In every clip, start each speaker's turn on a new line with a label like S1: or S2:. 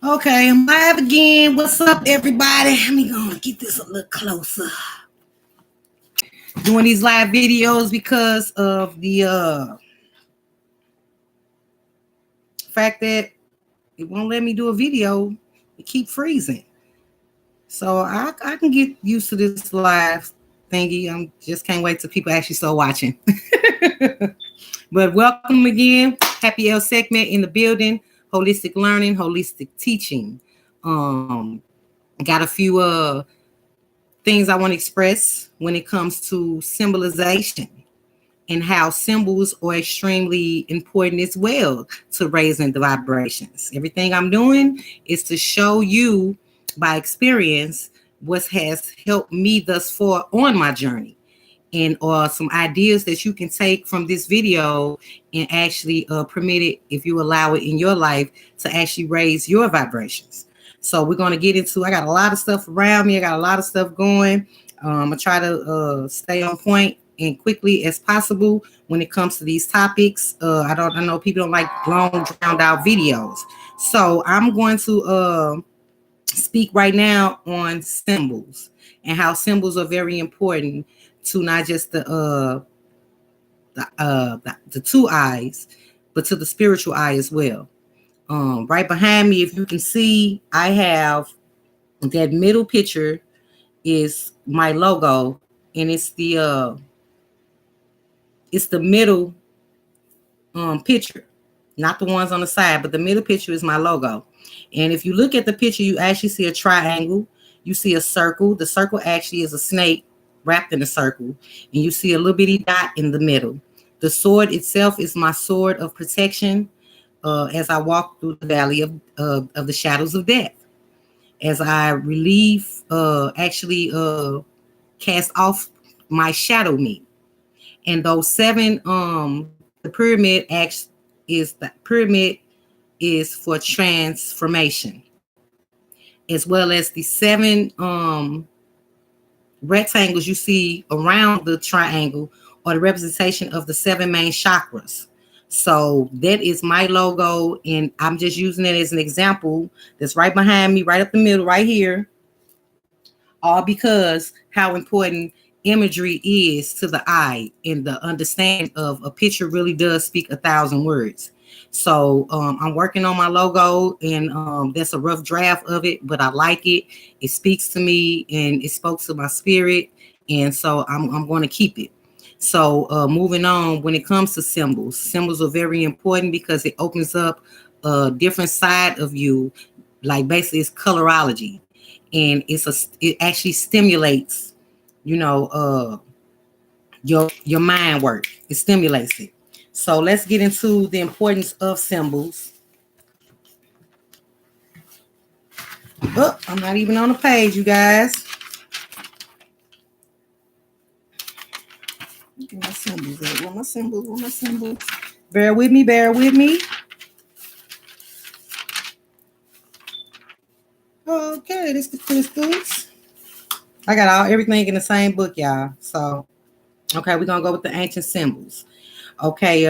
S1: Okay, I'm live again. What's up, everybody? Let me go and get this a little closer. Doing these live videos because of the fact that it won't let me do a video. It keep freezing. So I can get used to this live thingy. I just can't wait till people actually start watching. But welcome again. Happy L segment in the building. Holistic learning, holistic teaching. Got a few things I want to express when it comes to symbolization and how symbols are extremely important as well to raising the vibrations. Everything I'm doing is to show you by experience what has helped me thus far on my journey, and some ideas that you can take from this video and actually permit it, if you allow it in your life, to actually raise your vibrations. So we're going to get into, I got a lot of stuff around me. I got a lot of stuff going. I try to stay on point and quickly as possible when it comes to these topics. I know people don't like long, drowned out videos. So I'm going to speak right now on symbols and how symbols are very important to not just the two eyes, but to the spiritual eye as well. Right behind me, if you can see, I have that middle picture is my logo, and it's the middle picture, not the ones on the side, but the middle picture is my logo. And if you look at the picture, you actually see a triangle, you see a circle. The circle actually is a snake wrapped in a circle, and you see a little bitty dot in the middle. The sword itself is my sword of protection as I walk through the valley of the shadows of death, as I relieve, cast off my shadow me. And those seven, the pyramid is for transformation, as well as the seven rectangles you see around the triangle are the representation of the seven main chakras. So that is my logo, and I'm just using it as an example. That's right behind me, right up the middle, right here. All because how important imagery is to the eye, and the understanding of a picture really does speak 1,000 words. So I'm working on my logo, and that's a rough draft of it, but I like it. It speaks to me, and it spoke to my spirit, and so I'm going to keep it. So moving on, when it comes to symbols, symbols are very important because it opens up a different side of you. Like basically, it's colorology, and it actually stimulates, your mind work. It stimulates it. So let's get into the importance of symbols. Oh, I'm not even on the page, you guys. Where my symbols at? Where my symbols? Where my symbols? Bear with me, bear with me. Okay, this is the crystals. I got everything in the same book, y'all. So, okay, we're gonna go with the ancient symbols. Okay,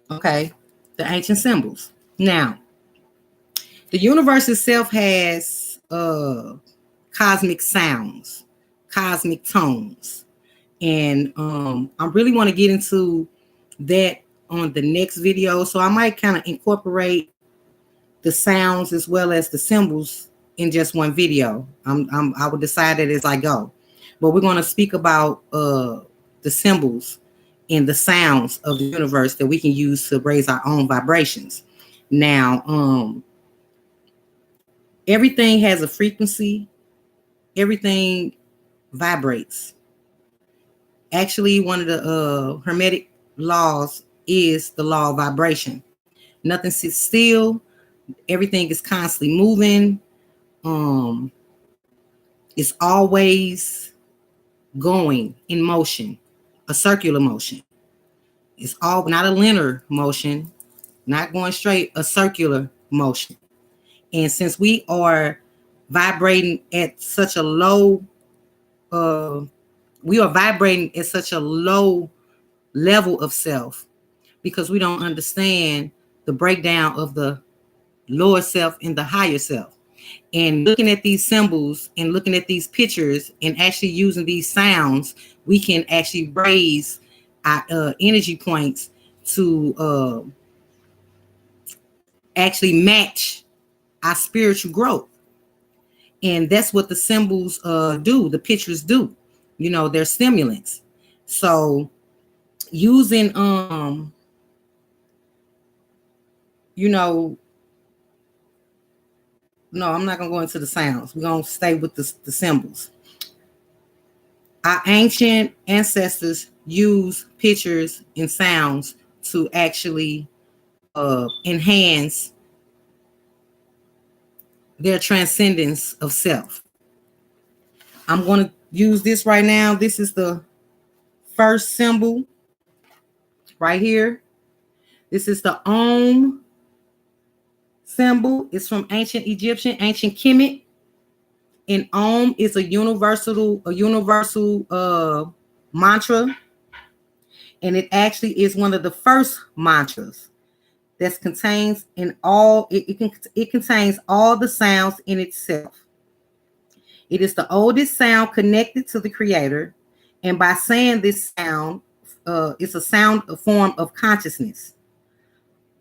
S1: okay, the ancient symbols. Now, the universe itself has cosmic sounds, cosmic tones, and I really want to get into that on the next video. So I might kind of incorporate the sounds as well as the symbols in just one video. I will decide that as I go, but we're going to speak about the symbols and the sounds of the universe that we can use to raise our own vibrations. Now, everything has a frequency. Everything vibrates. Actually, one of the Hermetic laws is the law of vibration. Nothing sits still. Everything is constantly moving. It's always going in motion, a circular motion. It's all not a linear motion, not going straight, a circular motion. And since we are vibrating at such a low, we are vibrating at such a low level of self because we don't understand the breakdown of the lower self and the higher self. And looking at these symbols and looking at these pictures and actually using these sounds, we can actually raise our energy points to actually match our spiritual growth. And that's what the symbols do, the pictures do. You know, they're stimulants. So using you know, no, I'm not gonna go into the sounds. We're gonna stay with the symbols. Our ancient ancestors use pictures and sounds to actually enhance their transcendence of self. I'm going to use this right now. This is the first symbol right here. This is the Om symbol. It's from ancient Egyptian, ancient Kemet. And Om is a universal mantra. And it actually is one of the first mantras that contains in all, it contains all the sounds in itself. It is the oldest sound connected to the creator. And by saying this sound, it's a sound, a form of consciousness.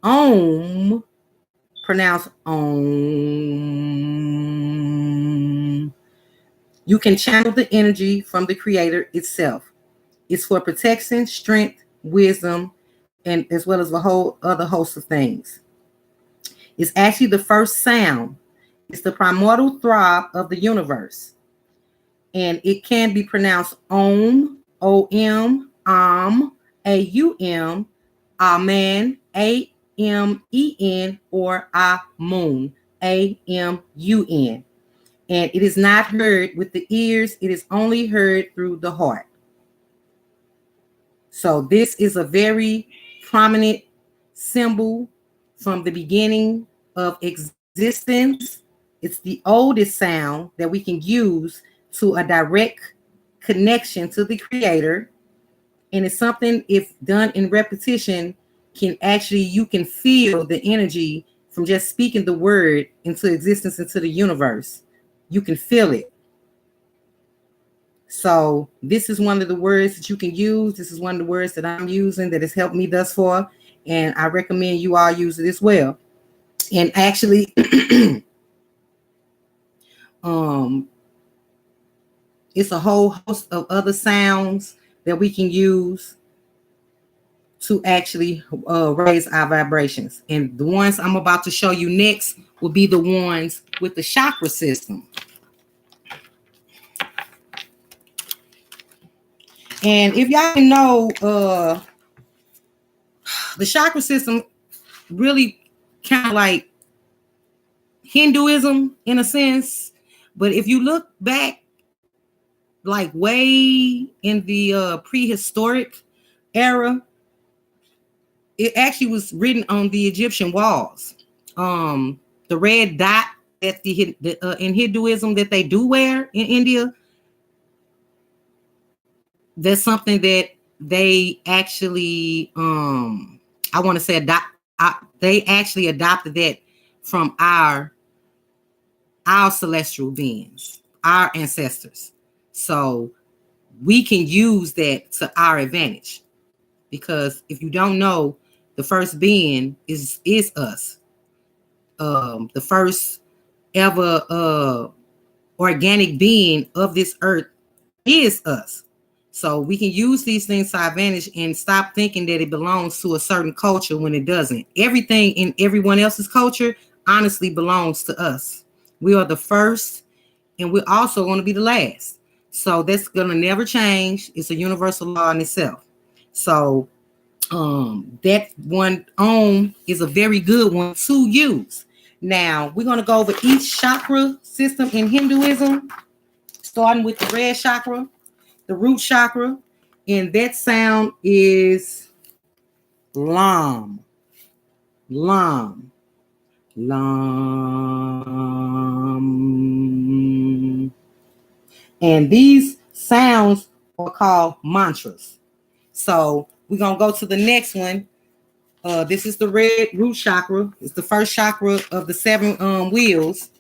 S1: Om, pronounced Om. You can channel the energy from the creator itself. It's for protection, strength, wisdom, and as well as a whole other host of things. It's actually the first sound. It's the primordial throb of the universe. And it can be pronounced Om, O-M, Am, A-U-M, Amen, A-M-E-N, or Amun, A-M-U-N. And it is not heard with the ears. It is only heard through the heart. So this is a very prominent symbol from the beginning of existence. It's the oldest sound that we can use to a direct connection to the creator. And it's something, if done in repetition, can actually, you can feel the energy from just speaking the word into existence, into the universe. You can feel it. So this is one of the words that you can use. This is one of the words that I'm using that has helped me thus far. And I recommend you all use it as well. And actually, it's a whole host of other sounds that we can use to actually raise our vibrations. And the ones I'm about to show you next will be the ones with the chakra system. And if y'all know, the chakra system really kind of like Hinduism in a sense. But if you look back, like way in the prehistoric era, it actually was written on the Egyptian walls. The red dot that in Hinduism that they do wear in India, that's something that they actually, I want to say they actually adopted that from our celestial beings, our ancestors. So we can use that to our advantage, because if you don't know, the first being is us. The first ever organic being of this earth is us. So we can use these things to our advantage and stop thinking that it belongs to a certain culture when it doesn't. Everything in everyone else's culture honestly belongs to us. We are the first, and we're also going to be the last. So that's going to never change. It's a universal law in itself. So that one Om is a very good one to use. Now we're going to go over each chakra system in Hinduism, starting with the red chakra, the root chakra, and that sound is Lam. Lam. Lam. And these sounds are called mantras. So We're going to go to the next one. This is the red root chakra. It's the first chakra of the 7 wheels.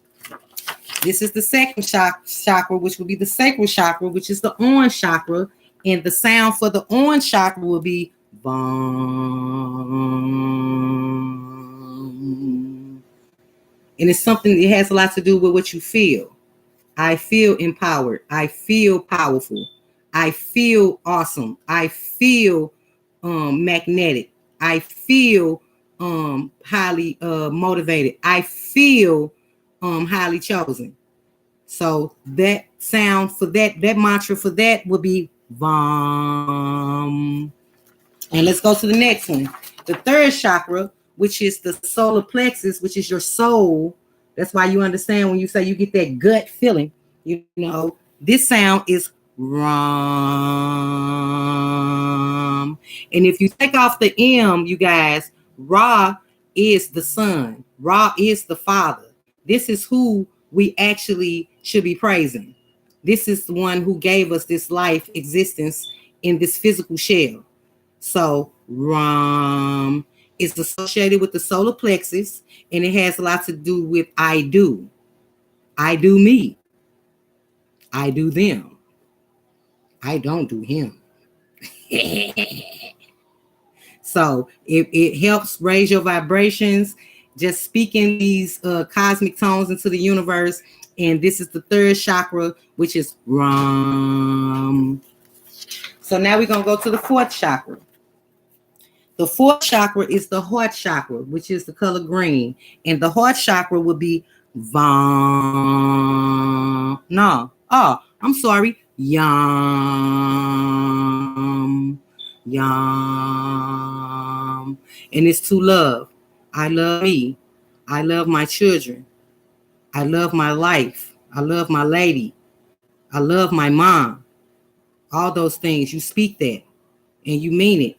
S1: This is the second chakra, which will be the sacral chakra, which is the orange chakra. And the sound for the orange chakra will be Vam. And it's something, it has a lot to do with what you feel. I feel empowered. I feel powerful. I feel awesome. I feel magnetic. I feel highly motivated. I feel highly chosen. So that sound for that mantra for that will be Vam. And let's go to the next one. The third chakra, which is the solar plexus, which is your soul. That's why you understand when you say you get that gut feeling. You know, this sound is Ram. And if you take off the M, you guys, Ra is the son. Ra is the father. This is who we actually should be praising. This is the one who gave us this life existence in this physical shell. So Ram is associated with the solar plexus, and it has a lot to do with I do. I do me. I do them. I don't do him. So it helps raise your vibrations, just speaking these cosmic tones into the universe. And this is the third chakra, which is Ram. So now we're going to go to the fourth chakra. The fourth chakra is the heart chakra, which is the color green. And the heart chakra would be Vam. No. Oh, I'm sorry. Yam. Yam. And it's to love. I love me. I love my children. I love my life. I love my lady. I love my mom. All those things. You speak that and you mean it.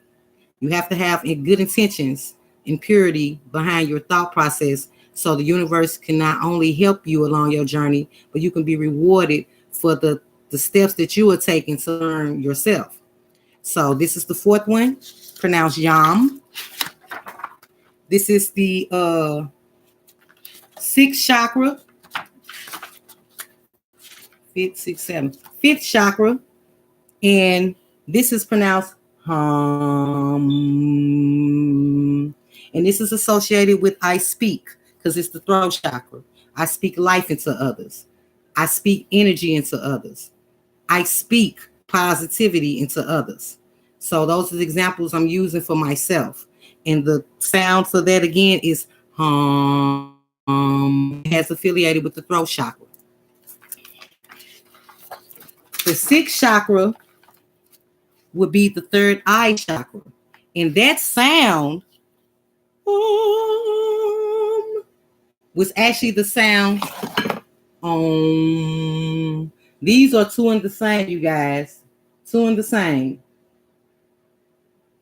S1: You have to have good intentions and purity behind your thought process so the universe can not only help you along your journey, but you can be rewarded for the steps that you are taking to learn yourself. So this is the fourth one, pronounced Yam. This is the sixth chakra. Fifth chakra. And this is pronounced Hum. And this is associated with I speak, because it's the throat chakra. I speak life into others. I speak energy into others. I speak positivity into others. So those are the examples I'm using for myself. And the sound for that again is Hum. It has affiliated with the throat chakra. The sixth chakra would be the third eye chakra. And that sound was actually the sound These are two in the same, you guys. Two in the same.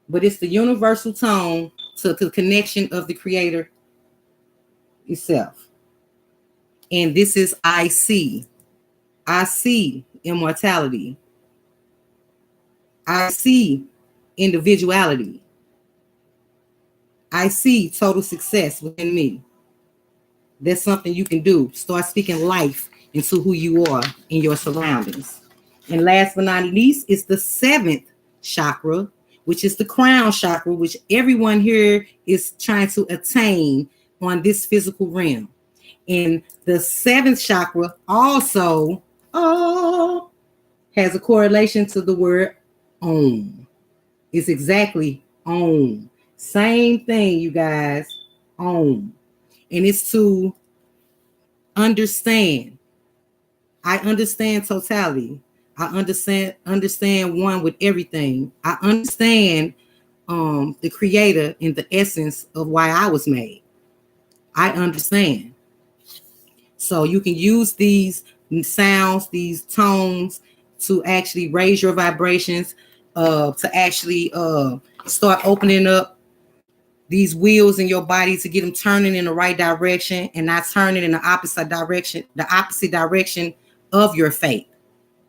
S1: But it's the universal tone to the connection of the creator itself. And this is I see. I see immortality. I see individuality. I see total success within me. That's something you can do. Start speaking life into who you are in your surroundings. And last but not least is the seventh chakra, which is the crown chakra, which everyone here is trying to attain on this physical realm. And the seventh chakra also has a correlation to the word Om. It's exactly Om. Same thing, you guys. Om. And it's to understand. I understand totality. I understand one with everything. I understand the creator and the essence of why I was made. I understand. So you can use these sounds, these tones to actually raise your vibrations, to actually start opening up these wheels in your body to get them turning in the right direction and not turning in the opposite direction of your fate.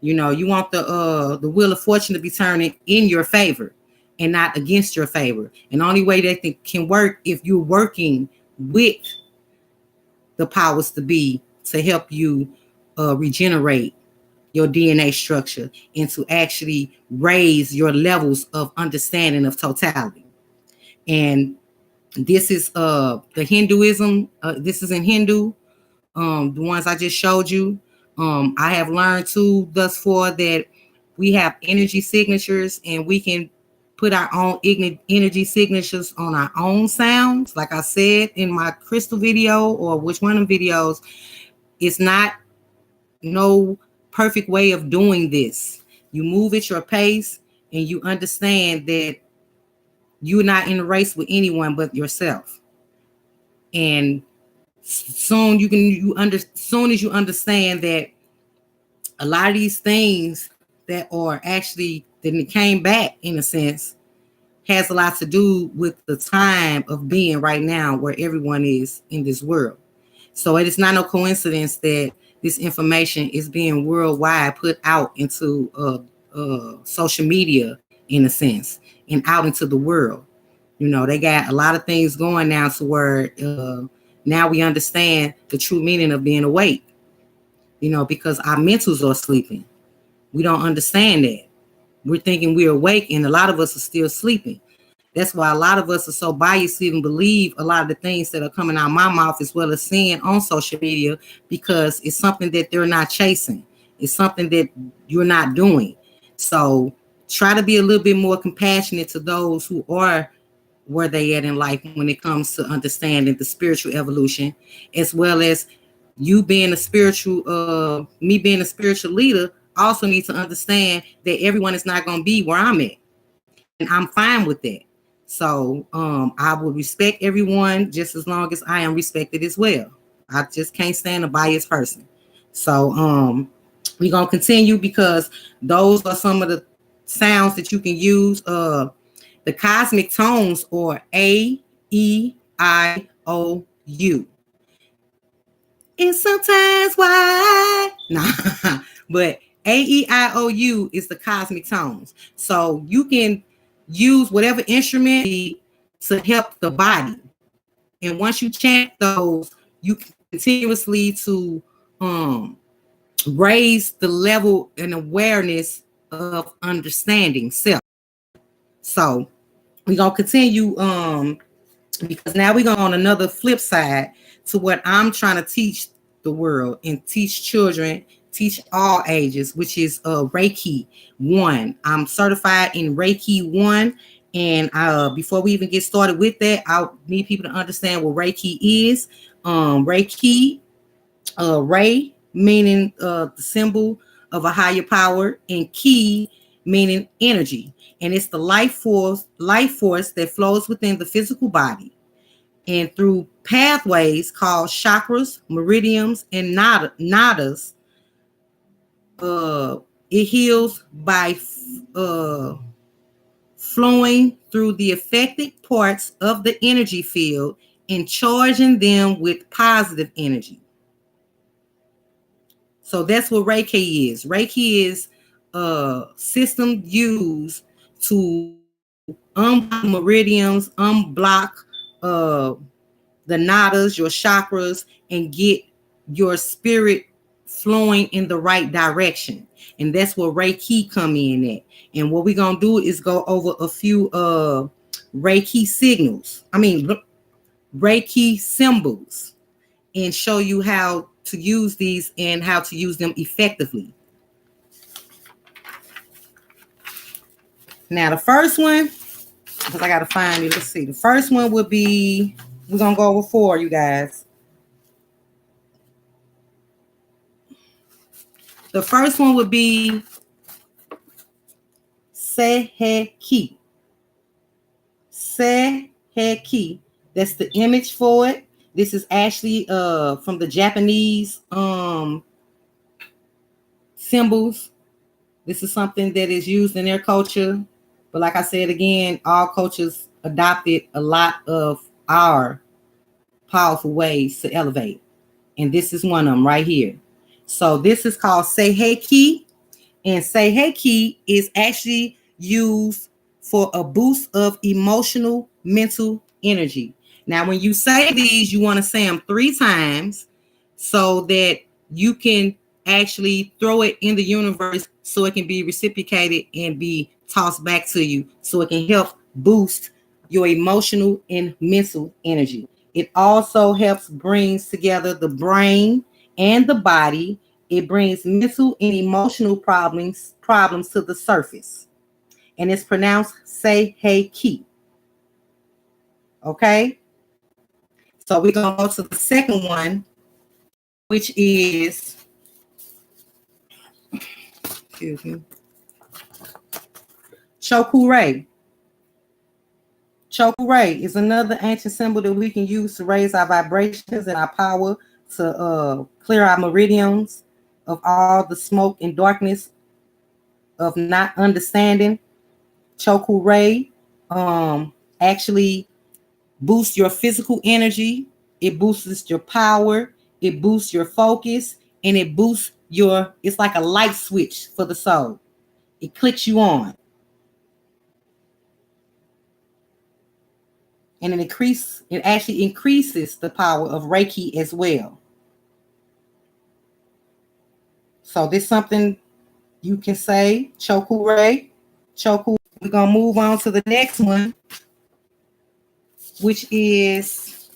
S1: You know, you want the wheel of fortune to be turning in your favor. and not against your favor. And the only way that can work if you're working with the powers to be to help you regenerate your DNA structure and to actually raise your levels of understanding of totality. And this is the Hinduism. This is in Hindu. The ones I just showed you. I have learned too thus far that we have energy signatures and we can put our own energy signatures on our own sounds. Like I said in my crystal video or which one of the videos, it's not no perfect way of doing this. You move at your pace and you understand that you're not in a race with anyone but yourself. And soon as you understand that a lot of these things that are actually that came back in a sense has a lot to do with the time of being right now where everyone is in this world. So it is not no coincidence that this information is being worldwide put out into social media in a sense and out into the world. You know, they got a lot of things going now to where now we understand the true meaning of being awake, you know, because our mentals are sleeping. We don't understand that. We're thinking we're awake and a lot of us are still sleeping. That's why a lot of us are so biased to even believe a lot of the things that are coming out of my mouth as well as seeing on social media, because it's something that they're not chasing. It's something that you're not doing. So try to be a little bit more compassionate to those who are where they at in life when it comes to understanding the spiritual evolution, as well as you being a spiritual, me being a spiritual leader, also need to understand that everyone is not going to be where I'm at. And I'm fine with that. So I will respect everyone just as long as I am respected as well. I just can't stand a biased person. So we're going to continue because those are some of the sounds that you can use. The cosmic tones are A, E, I, O, U. And sometimes why? Nah, but A, E, I, O, U is the cosmic tones. So you can use whatever instrument to help the body. And once you chant those, you can continuously to raise the level and awareness of understanding self. So we're going to continue because now we're going on another flip side to what I'm trying to teach the world and teach children, teach all ages, which is Reiki 1. I'm certified in Reiki 1. And before we even get started with that, I need people to understand what Reiki is. Reiki, Rei meaning the symbol of a higher power, and Ki meaning energy. And it's the life force that flows within the physical body. And through pathways called chakras, meridians, and nadas, it heals by flowing through the affected parts of the energy field and charging them with positive energy. So that's what Reiki is. Reiki is a system used to unblock meridians, unblock the nadas, your chakras, and get your spirit flowing in the right direction. And that's where Reiki come in at. And what we're going to do is go over a few Reiki Reiki symbols, and show you how to use these and how to use them effectively. Now, the first one, because I got to find it. Let's see. The first one would be, we're going to go over 4, you guys. The first one would be Seiheki. Seiheki. That's the image for it. This is actually from the Japanese symbols. This is something that is used in their culture. But like I said again, all cultures adopted a lot of our powerful ways to elevate. And this is one of them right here. So this is called Seiheki. And Seiheki is actually used for a boost of emotional, mental energy. Now, when you say these, you want to say them 3 times so that you can actually throw it in the universe so it can be reciprocated and be tossed back to you so it can help boost your emotional and mental energy. It also helps brings together the brain and the body. It brings mental and emotional problems to the surface. And it's pronounced say hey ki. Okay? So we're going to go to the second one, which is, excuse me, Chokure. Chokure is another ancient symbol that we can use to raise our vibrations and our power to clear our meridians of all the smoke and darkness of not understanding. Chokure actually boosts your physical energy. It boosts your power. It boosts your focus, and it boosts your. It's like a light switch for the soul. It clicks you on, and it actually increases the power of Reiki as well. So this is something you can say, Chokure. Choku. We're gonna move on to the next one, which is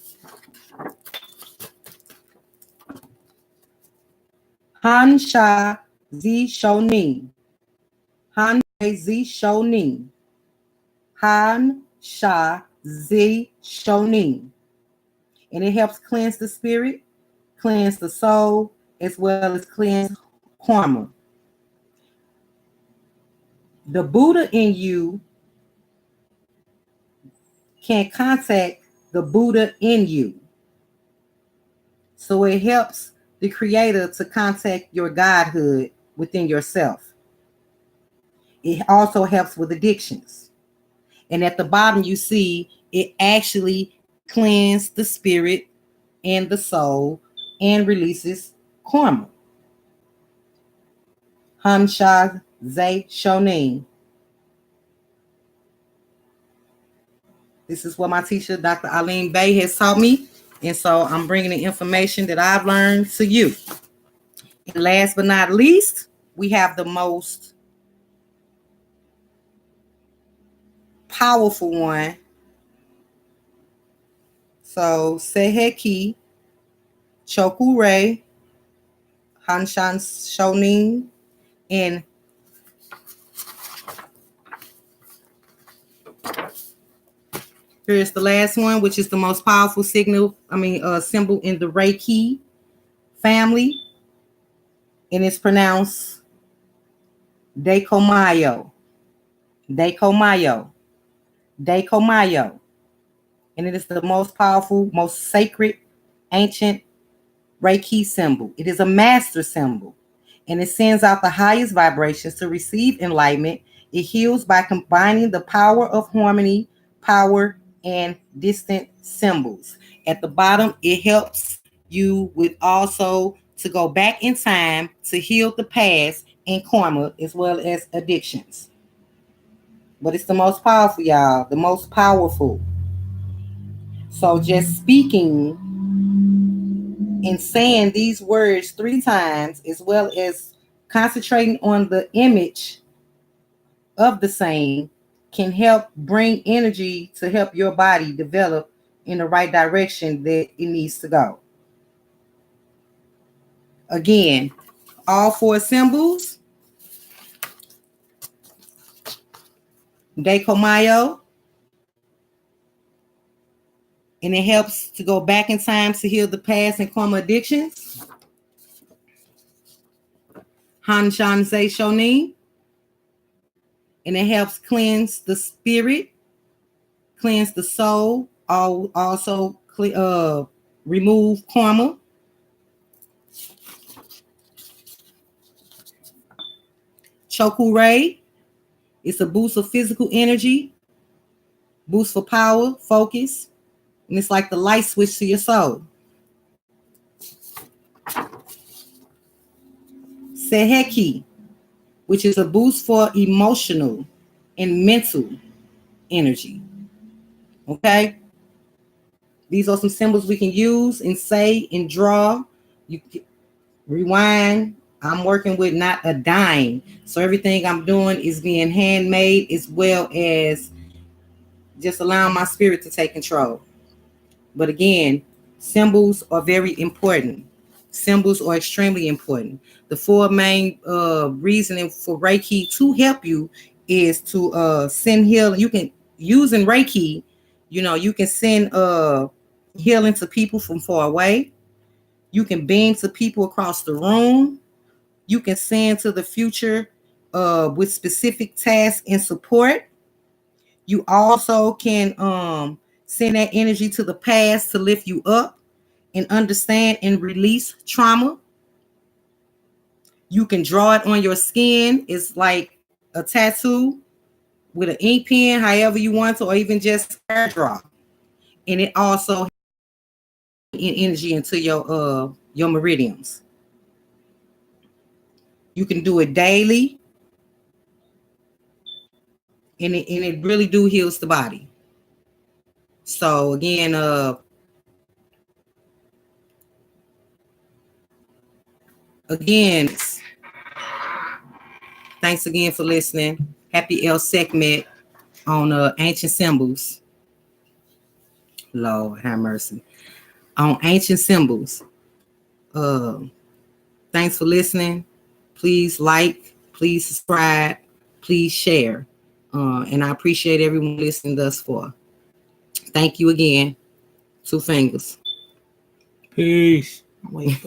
S1: Hansha Zi Shonin. Hansha Zi Shonin. Hansha Zi Shonin. And it helps cleanse the spirit, cleanse the soul, as well as cleanse karma. The Buddha in you can contact the Buddha in you. So it helps the creator to contact your godhood within yourself. It also helps with addictions. And at the bottom, you see it actually cleanses the spirit and the soul and releases karma. Hansha Ze Shonin. This is what my teacher, Dr. Aline Bay, has taught me. And so I'm bringing the information that I've learned to you. And last but not least, we have the most powerful one. So Seheki, Chokure, Hanshan Shonin, and here's the last one, which is the most powerful symbol in the Reiki family. And it's pronounced Dekomayo. Dekomayo. Dekomayo. And it is the most powerful, most sacred, ancient Reiki symbol. It is a master symbol, and it sends out the highest vibrations to receive enlightenment. It heals by combining the power of harmony, power, and distant symbols. At the bottom, it helps you with also to go back in time to heal the past and karma as well as addictions. But it's the most powerful, y'all. The most powerful. So just speaking and saying these words 3 times, as well as concentrating on the image of the same, can help bring energy to help your body develop in the right direction that it needs to go. Again, all 4 symbols: Dekomayo, and it helps to go back in time to heal the past and karma addictions. Hanshan Ze Shonin, and it helps cleanse the spirit, cleanse the soul, also remove karma. Chokure, it's a boost of physical energy, boost for power, focus, and it's like the light switch to your soul. Seheki, which is a boost for emotional and mental energy. Okay? These are some symbols we can use and say and draw. You can rewind. I'm working with not a dime. So everything I'm doing is being handmade as well as just allowing my spirit to take control. But again, symbols are very important. Symbols are extremely important. The four main reasoning for Reiki to help you is to send healing. You can using Reiki, you can send healing to people from far away. You can beam to people across the room. You can send to the future with specific tasks and support. You also can send that energy to the past to lift you up and understand and release trauma. You can draw it on your skin. It's like a tattoo with an ink pen, however you want to, or even just air draw. And it also energy into your meridians. You can do it daily, and it really do heals the body. So again, thanks again for listening. Happy El Sekhmet on ancient symbols. Lord have mercy. On ancient symbols. Thanks for listening. Please like, please subscribe, please share. And I appreciate everyone listening thus far. Thank you again. Two fingers.
S2: Peace.
S1: Wait.